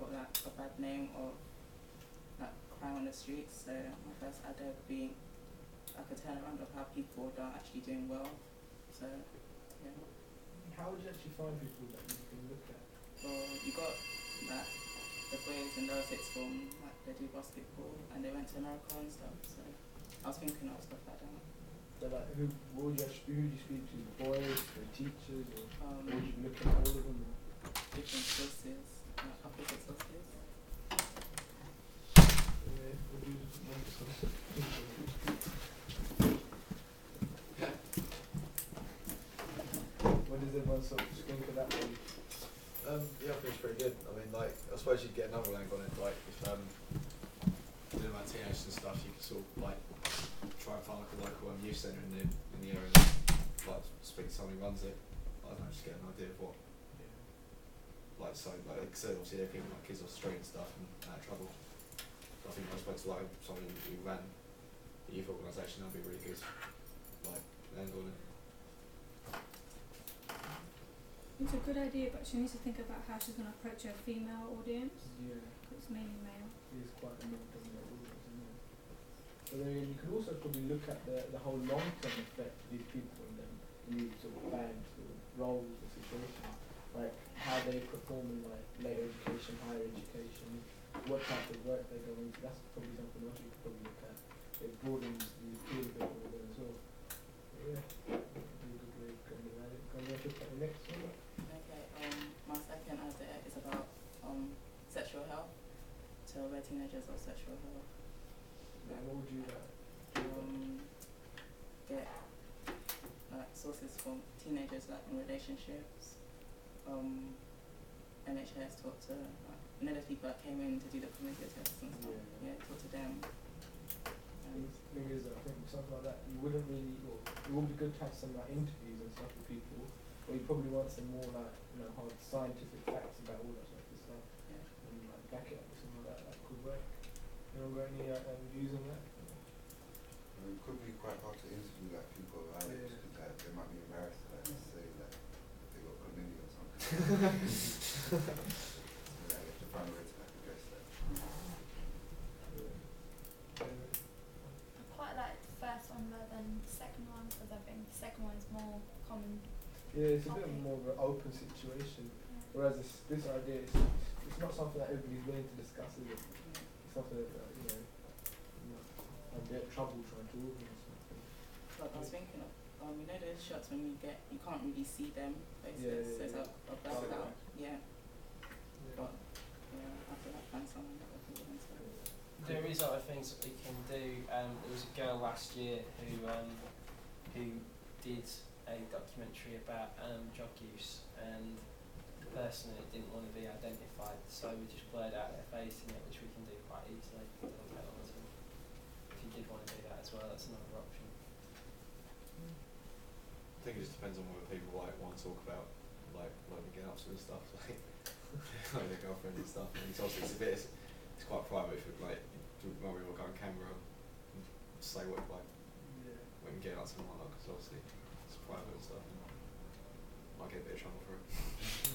got like a bad name of like crime on the streets. So my first idea would be like a turnaround of how people are actually doing well. So yeah. How would you actually find people that you can look at? Well, you got like the boys in lower sixth form, like they do basketball and they went to America and stuff. So I was thinking of stuff like that. So like, who would you speak to? The boys, the teachers, or would you look at all of them? Different sources, opposite sources. Yeah, would you want some? What does everyone sort of think of that one? Yeah, I think it's pretty good. I mean, like, I suppose you'd get another angle on it, like, if doing about teenagers and stuff, you could sort of, like, try and find like a local youth centre in the area and, like, speak to someone who runs it. I don't know, just get an idea of what, like, so, like, because obviously they're people like kids off the street and stuff and out of trouble. So I think I spoke to, like, someone who ran the youth organisation, that'd be really good, like, angle on it. It's a good idea, but she needs to think about how she's going to approach her female audience. Yeah. It's mainly male. It is quite a male-dominant audience, isn't it? But then you could also probably look at the whole long-term effect of these people in them new sort of bad sort of roles or situations, like how they perform in like later education, higher education, what type of work they go into. That's probably something else you could probably look at. It broadens the appeal a bit more as well. Yeah, that'd be a good way of going about it. Can we look at the next one? Okay, my second idea is about sexual health. So where teenagers are sexual health. Yeah, what would you Get like sources from teenagers like in relationships. NHS talk to those people that came in to do the community tests and stuff. Yeah, talk to them. Thing is, I think something like that, you wouldn't really, well, it would be good to have some like interviews and stuff with people, or you probably want some more like, hard scientific facts about all that type of stuff, and like back it up with something like that could work. Anyone got any views on that? It could be quite hard to interview like people around it, just because they might be embarrassed to like, say that they got chlamydia or something. So you have to find a way to like, address that. I quite like the first one better than the second one because I think the second one is more common. Yeah, it's a bit more of an open situation, whereas this idea, it's not something that everybody's willing to discuss, is it? It's something that, I'd be at trouble trying to organise something. But I was thinking of, those shots when you can't really see them faces, so it's like a blackout. Yeah. But I feel like find someone that would be willing to. There is other things that we can do. There was a girl last year who did a documentary about drug use, and the person that didn't want to be identified, so we just blurred out their face in it, which we can do quite easily. If you did want to do that as well, that's another option. I think it just depends on whether people like want to talk about like getting up to and stuff, like their girlfriend and stuff. And it's obviously it's quite private. If like you might be able to go on camera and say what like when you get up to and whatnot, because obviously it's private and stuff. And might get a bit of trouble for it.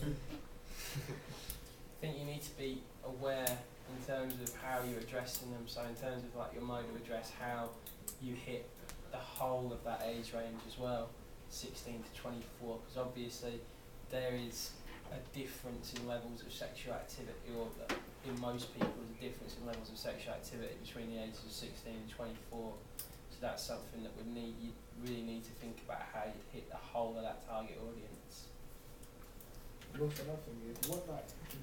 I think you need to be aware in terms of how you're addressing them. So in terms of like your mode of address, how you hit the whole of that age range as well, 16 to 24, because obviously there is a difference in levels of sexual activity, or in most people there's a difference in levels of sexual activity between the ages of 16 and 24. So that's something that you really need to think about how you hit the whole of that target audience. And also another thing is, do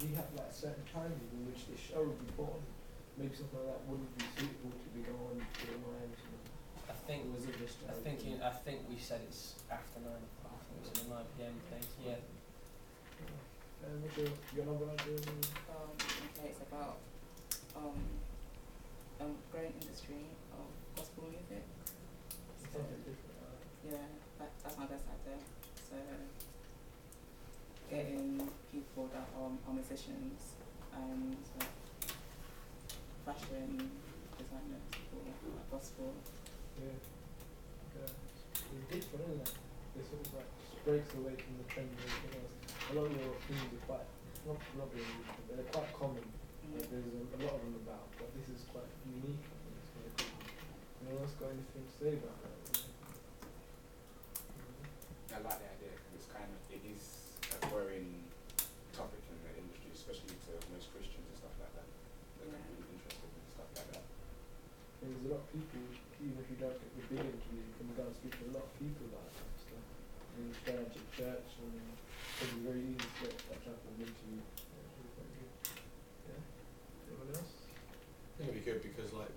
we have like certain times in which the show would be put on? Maybe something like that wouldn't be suitable to be going to the mind. I think was it just? I think we said it's after 9 o'clock. I think it was a 9 PM thing. Yeah. What's your number idea? Okay, it's about growing industry of gospel music. So, yeah, that's my best idea. So getting people that are musicians and fashion designers for like gospel. Yeah. It's different, isn't it? It sort of like breaks away from the trend and everything else. A lot of your themes are quite not being rude, but they're quite common. Like, there's a lot of them about, but this is quite unique. I think it's quite cool. Anyone else got anything to say about that? I like the idea because it's kind of, it is a growing topic in the industry, especially to most Christians and stuff like that. They're Yeah. really interested in stuff like that. And there's a lot of people, even if you don't get the big interview, you can go and speak to a lot of people about that stuff. And you go to church and it's very easy to get that type of interview. Yeah, it's really quite good. Yeah? Anyone else? I think it'd be good because like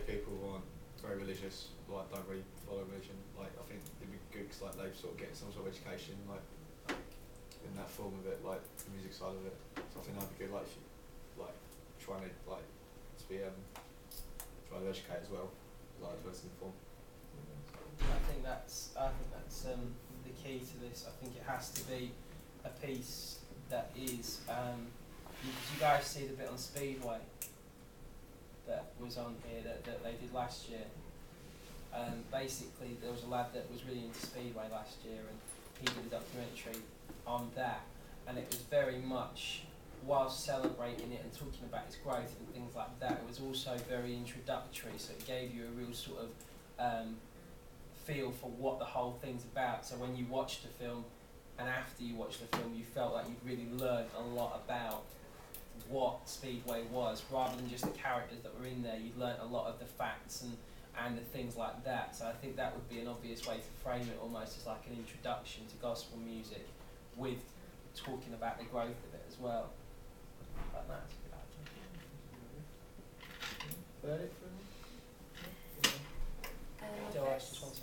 people who aren't very religious, like don't really follow religion, like I think it'd be good because like they sort of get some sort of education like in that form of it, like the music side of it. So I think that'd be good, like if you, like trying to like to be trying to educate as well, like as well as inform. I think that's the key to this. I think it has to be a piece that is. Did you guys see the bit on Speedway that was on here that they did last year? Basically, there was a lad that was really into Speedway last year, and he did a documentary on that, and it was very much, while celebrating it and talking about its growth and things like that, it was also very introductory, so it gave you a real sort of feel for what the whole thing's about. So when you watched the film, and after you watched the film, you felt like you'd really learned a lot about what Speedway was, rather than just the characters that were in there. You'd learnt a lot of the facts and the things like that. So I think that would be an obvious way to frame it, almost as like an introduction to gospel music, with talking about the growth of it as well. But no, that's a good idea. Verdict for me? Um, Do I just want to